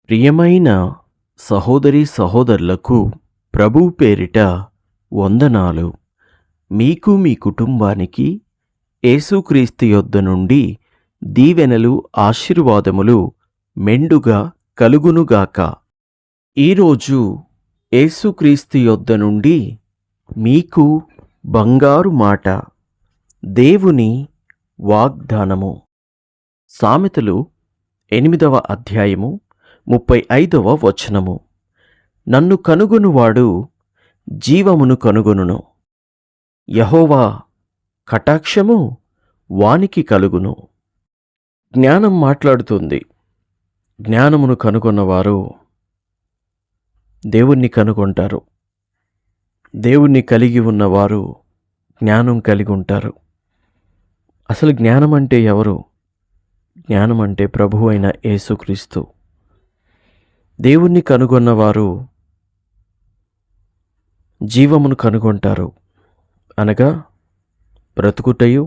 ప్రియమైన సహోదరీ సహోదరులకు ప్రభువు పేరిట వందనాలు. మీకు మీ కుటుంబానికి యేసుక్రీస్తు యొద్ద నుండి దీవెనలు ఆశీర్వాదములు మెండుగా కలుగునుగాక. ఈరోజు యేసుక్రీస్తు యొద్ద నుండి మీకు బంగారు మాట, దేవుని వాగ్దానము. సామెతలు 8వ అధ్యాయము 35వ వచనము. నన్ను కనుగొనువాడు జీవమును కనుగొనును, యెహోవా కటాక్షము వానికి కలుగును. జ్ఞానం మాట్లాడుతుంది. జ్ఞానమును కనుగొన్నవారు దేవుణ్ణి కనుగొంటారు. దేవుణ్ణి కలిగి ఉన్నవారు జ్ఞానం కలిగి ఉంటారు. అసలు జ్ఞానం అంటే ఎవరు? జ్ఞానం అంటే ప్రభువు అయిన యేసుక్రీస్తు. దేవుణ్ణి కనుగొన్నవారు జీవమును కనుగొంటారు, అనగా బ్రతుకుటయు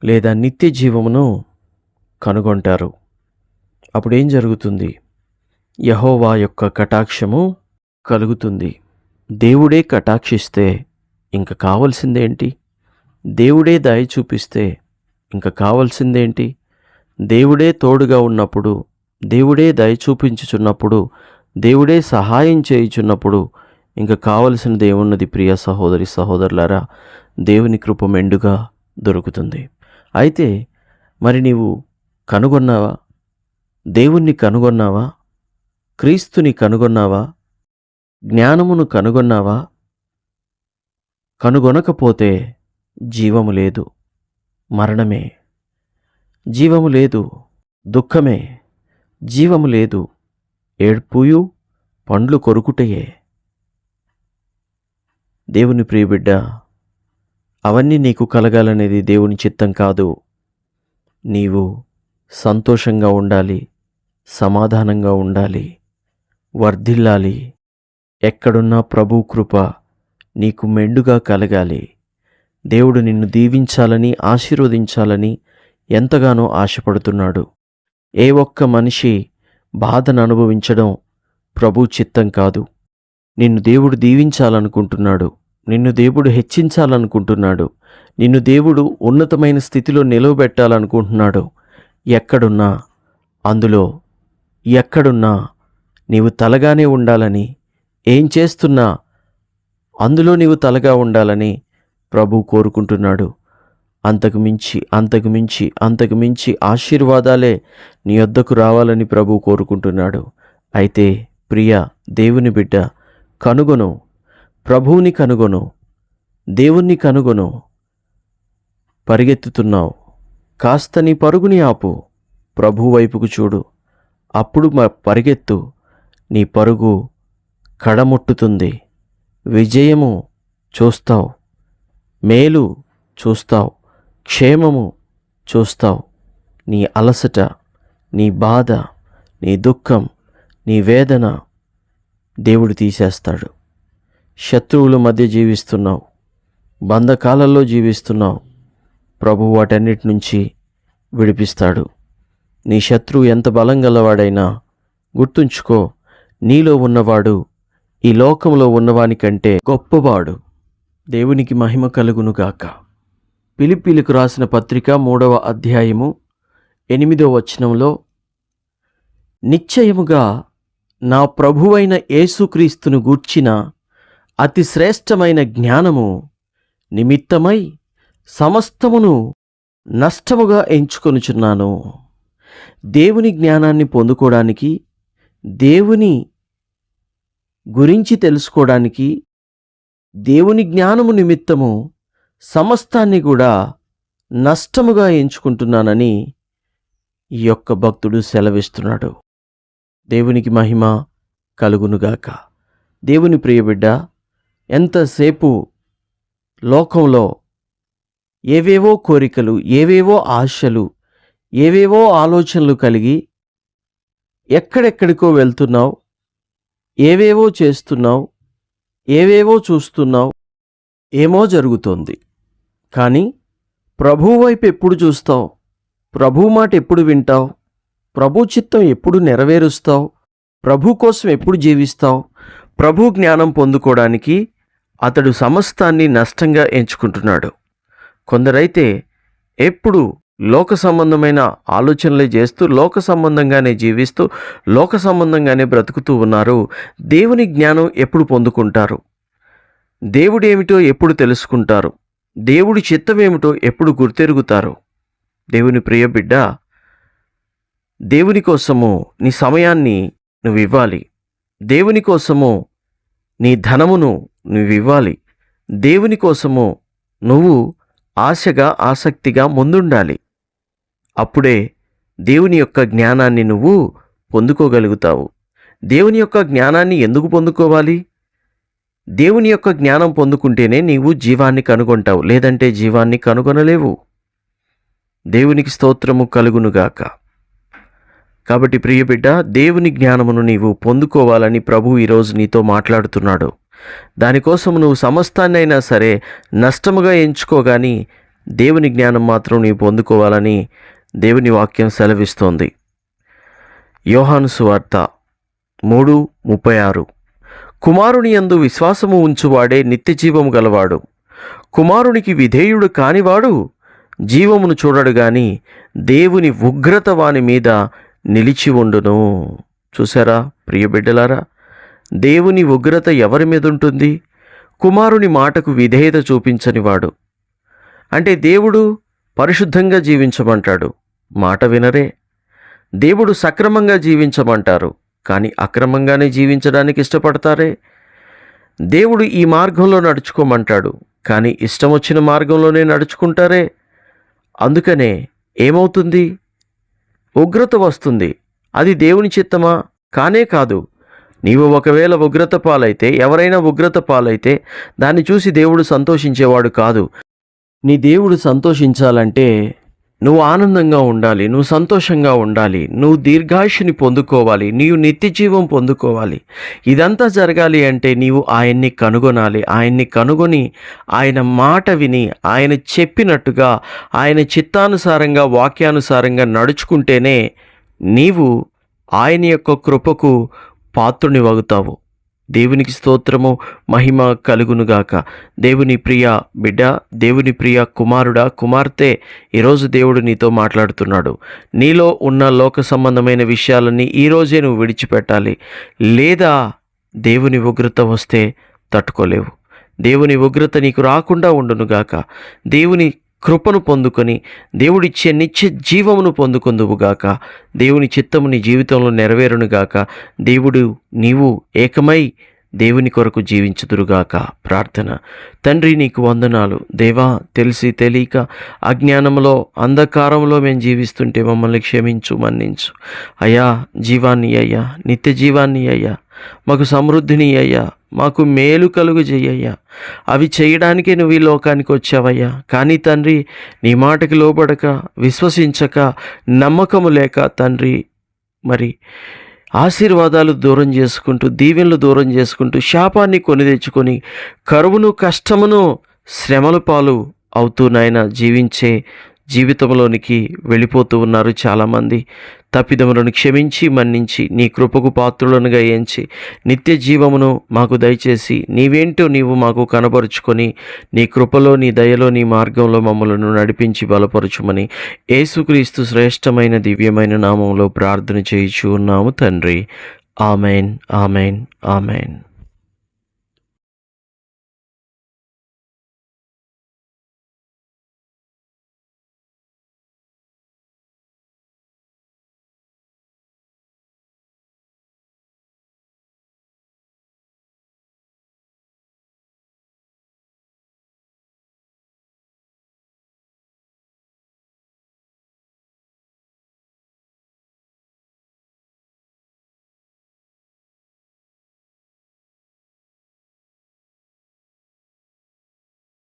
లేదా నిత్య జీవమును కనుగొంటారు. అప్పుడేం జరుగుతుంది? యెహోవా యొక్క కటాక్షము కలుగుతుంది. దేవుడే కటాక్షిస్తే ఇంక కావలసిందేంటి? దేవుడే దయ చూపిస్తే ఇంక కావలసిందేంటి? దేవుడే తోడుగా ఉన్నప్పుడు, దేవుడే దయ చూపించుచున్నప్పుడు, దేవుడే సహాయం చేయుచున్నప్పుడు ఇంక కావలసినది ఏమున్నది? ప్రియ సహోదరి సహోదరులారా, దేవుని కృప మెండుగా దొరుకుతుంది. అయితే మరి నీవు కనుగొన్నావా? దేవుణ్ణి కనుగొన్నావా? క్రీస్తుని కనుగొన్నావా? జ్ఞానమును కనుగొన్నావా? కనుగొనకపోతే జీవము లేదు, మరణమే. జీవము లేదు, దుఃఖమే. జీవము లేదు, ఏడ్పుయు పండ్లు కొరుకుటయే. దేవుని ప్రియబిడ్డ, అవన్నీ నీకు కలగాలనేది దేవుని చిత్తం కాదు. నీవు సంతోషంగా ఉండాలి, సమాధానంగా ఉండాలి, వర్ధిల్లాలి. ఎక్కడున్నా ప్రభు కృప నీకు మెండుగా కలగాలి. దేవుడు నిన్ను దీవించాలని, ఆశీర్వదించాలని ఎంతగానో ఆశపడుతున్నాడు. ఏ ఒక్క మనిషి బాధను అనుభవించడం ప్రభు చిత్తం కాదు. నిన్ను దేవుడు దీవించాలనుకుంటున్నాడు, నిన్ను దేవుడు హెచ్చించాలనుకుంటున్నాడు, నిన్ను దేవుడు ఉన్నతమైన స్థితిలో నిలవబెట్టాలనుకుంటున్నాడు. ఎక్కడున్నా, అందులో ఎక్కడున్నా నీవు తలగానే ఉండాలని, ఏం చేస్తున్నా అందులో నీవు తలగా ఉండాలని ప్రభు కోరుకుంటున్నాడు. అంతకు మించి ఆశీర్వాదాలే నీ వద్దకు రావాలని ప్రభు కోరుకుంటున్నాడు. అయితే ప్రియ దేవుని బిడ్డ, కనుగొను, ప్రభువుని కనుగొను, దేవుణ్ణి కనుగొను. పరిగెత్తుతున్నావు, కాస్త నీ పరుగుని ఆపు, ప్రభు వైపుకు చూడు. అప్పుడు పరిగెత్తు, నీ పరుగు కడముట్టుతుంది. విజయము చూస్తావు, మేలు చూస్తావు, క్షేమము చూస్తావు. నీ అలసట, నీ బాధ, నీ దుఃఖం, నీ వేదన దేవుడు తీసేస్తాడు. శత్రువుల మధ్య జీవిస్తున్నావు, బంధకాలలో జీవిస్తున్నావు, ప్రభు వాటన్నిటి నుంచి విడిపిస్తాడు. నీ శత్రువు ఎంత బలం గలవాడైనా గుర్తుంచుకో, నీలో ఉన్నవాడు ఈ లోకంలో ఉన్నవానికంటే గొప్పవాడు. దేవునికి మహిమ కలుగునుగాక. ఫిలిప్పీలకు రాసిన పత్రిక 3వ అధ్యాయము 8వ వచనంలో, నిశ్చయముగా నా ప్రభువైన యేసుక్రీస్తును గూర్చిన అతి శ్రేష్టమైన జ్ఞానము నిమిత్తమై సమస్తమును నష్టముగా ఎంచుకొనుచున్నాను. దేవుని జ్ఞానాన్ని పొందుకోవడానికి, దేవుని గురించి తెలుసుకోవడానికి, దేవుని జ్ఞానము నిమిత్తము సమస్తాన్ని కూడా నష్టముగా ఎంచుకుంటున్నానని ఈ యొక్క భక్తుడు సెలవిస్తున్నాడు. దేవునికి మహిమ కలుగునుగాక. దేవుని ప్రియబిడ్డ, ఎంతసేపు లోకంలో ఏవేవో కోరికలు, ఏవేవో ఆశలు, ఏవేవో ఆలోచనలు కలిగి ఎక్కడెక్కడికో వెళ్తున్నావు, ఏవేవో చేస్తున్నావు, ఏవేవో చూస్తున్నావు, ఏమో జరుగుతోంది. కానీ ప్రభువు వైపు ఎప్పుడు చూస్తావు? ప్రభువు మాట ఎప్పుడు వింటావు? ప్రభు చిత్తం ఎప్పుడు నెరవేరుస్తావు? ప్రభు కోసం ఎప్పుడు జీవిస్తావు? ప్రభు జ్ఞానం పొందుకోవడానికి అతడు సమస్తాన్ని నష్టంగా ఎంచుకుంటున్నాడు. కొందరైతే ఎప్పుడు లోక సంబంధమైన ఆలోచనలే చేస్తూ లోక సంబంధంగానే జీవిస్తూ లోక సంబంధంగానే బ్రతుకుతూ ఉన్నారు. దేవుని జ్ఞానం ఎప్పుడు పొందుకుంటారు? దేవుడు ఏమిటో ఎప్పుడు తెలుసుకుంటారు? దేవుడి చిత్తం ఏమిటో ఎప్పుడు గుర్తెరుగుతారు? దేవుని ప్రియ బిడ్డ, దేవుని కోసము నీ సమయాన్ని నువ్వు ఇవ్వాలి. దేవుని కోసము నీ ధనమును నువ్వు ఇవ్వాలి. దేవుని కోసము నువ్వు ఆశగా ఆసక్తిగా ముందుండాలి. అప్పుడే దేవుని యొక్క జ్ఞానాన్ని నువ్వు పొందుకోగలుగుతావు. దేవుని యొక్క జ్ఞానాన్ని ఎందుకు పొందుకోవాలి? దేవుని యొక్క జ్ఞానం పొందుకుంటేనే నీవు జీవాన్ని కనుగొంటావు, లేదంటే జీవాన్ని కనుగొనలేవు. దేవునికి స్తోత్రము కలుగునుగాక. కాబట్టి ప్రియబిడ్డ, దేవుని జ్ఞానమును నీవు పొందుకోవాలని ప్రభు ఈరోజు నీతో మాట్లాడుతున్నాడు. దానికోసం నువ్వు సమస్తాన్ని అయినా సరే నష్టముగా ఎంచుకోగాని దేవుని జ్ఞానం మాత్రం నీవు పొందుకోవాలని దేవుని వాక్యం సెలవిస్తోంది. యోహాను సువార్త 3:36. కుమారుని యందు విశ్వాసము ఉంచువాడే నిత్యజీవము గలవాడు. కుమారునికి విధేయుడు కానివాడు జీవమును చూడడు గాని దేవుని ఉగ్రత వాని మీద నిలిచి ఉండును. చూసారా ప్రియబిడ్డలారా, దేవుని ఉగ్రత ఎవరి మీద ఉంటుంది? కుమారుని మాటకు విధేయత చూపించనివాడు. అంటే దేవుడు పరిశుద్ధంగా జీవించమంటాడు, మాట వినరే. దేవుడు సక్రమంగా జీవించమంటారు, కానీ అక్రమంగానే జీవించడానికి ఇష్టపడతారే. దేవుడు ఈ మార్గంలో నడుచుకోమంటాడు, కానీ ఇష్టం వచ్చిన మార్గంలోనే నడుచుకుంటారే. అందుకనే ఏమవుతుంది? ఉగ్రత వస్తుంది. అది దేవుని చిత్తమా? కానే కాదు. నీవు ఒకవేళ ఉగ్రత పాలైతే, ఎవరైనా ఉగ్రత పాలైతే దాన్ని చూసి దేవుడు సంతోషించేవాడు కాదు. నీ దేవుడు సంతోషించాలంటే నువ్వు ఆనందంగా ఉండాలి, నువ్వు సంతోషంగా ఉండాలి, నువ్వు దీర్ఘాయుష్ని పొందుకోవాలి, నీవు నిత్యజీవం పొందుకోవాలి. ఇదంతా జరగాలి అంటే నీవు ఆయన్ని కనుగొనాలి. ఆయన్ని కనుగొని ఆయన మాట విని ఆయన చెప్పినట్టుగా ఆయన చిత్తానుసారంగా వాక్యానుసారంగా నడుచుకుంటేనే నీవు ఆయన యొక్క కృపకు పాత్రునివగుతావు. దేవునికి స్తోత్రము, మహిమ కలుగునుగాక. దేవుని ప్రియ బిడ్డ, దేవుని ప్రియ కుమారుడా, కుమార్తె, ఈరోజు దేవుడు నీతో మాట్లాడుతున్నాడు. నీలో ఉన్న లోక సంబంధమైన విషయాలన్నీ ఈరోజే నువ్వు విడిచిపెట్టాలి. లేదా దేవుని ఉగ్రత వస్తే తట్టుకోలేవు. దేవుని ఉగ్రత నీకు రాకుండా ఉండునుగాక. దేవుని కృపను పొందుకొని దేవుడిచ్చే నిత్య జీవమును పొందుకొందువుగాక. దేవుని చిత్తము నీ జీవితంలో నెరవేరునుగాక. దేవుడు నీవు ఏకమై దేవుని కొరకు జీవించుదురుగాక. ప్రార్థన. తండ్రి, నీకు వందనాలు. దేవా, తెలిసి తెలియక అజ్ఞానంలో అంధకారంలో మేము జీవిస్తుంటే మమ్మల్ని క్షమించు, మన్నించు. అయ్యా, జీవాన్ని అయ్యా, నిత్య జీవాన్ని అయ్యా, మాకు సమృద్ధిని అయ్యా, మాకు మేలు కలుగు చెయ్యయ్యా. అవి చేయడానికే నువ్వు ఈ లోకానికి వచ్చావయ్యా. కానీ తండ్రి, నీ మాటకి లోబడక, విశ్వసించక, నమ్మకము లేక తండ్రి, మరి ఆశీర్వాదాలు దూరం చేసుకుంటూ, దీవెనలు దూరం చేసుకుంటూ, శాపాన్ని కొని తెచ్చుకొని కరువును, కష్టమును, శ్రమల పాలు అవుతూ నాయన జీవించే జీవితంలోనికి వెళ్ళిపోతూ ఉన్నారు చాలామంది. తప్పిదములను క్షమించి, మన్నించి, నీ కృపకు పాత్రులనుగా ఎంచి నిత్య జీవమును మాకు దయచేసి నీవేంటో నీవు మాకు కనబరుచుకొని నీ కృపలో, నీ దయలో, నీ మార్గంలో మమ్మలను నడిపించి బలపరచుమని యేసుక్రీస్తు శ్రేష్టమైన దివ్యమైన నామంలో ప్రార్థన చేయుచు ఉన్నాము తండ్రి. Amen, amen, amen.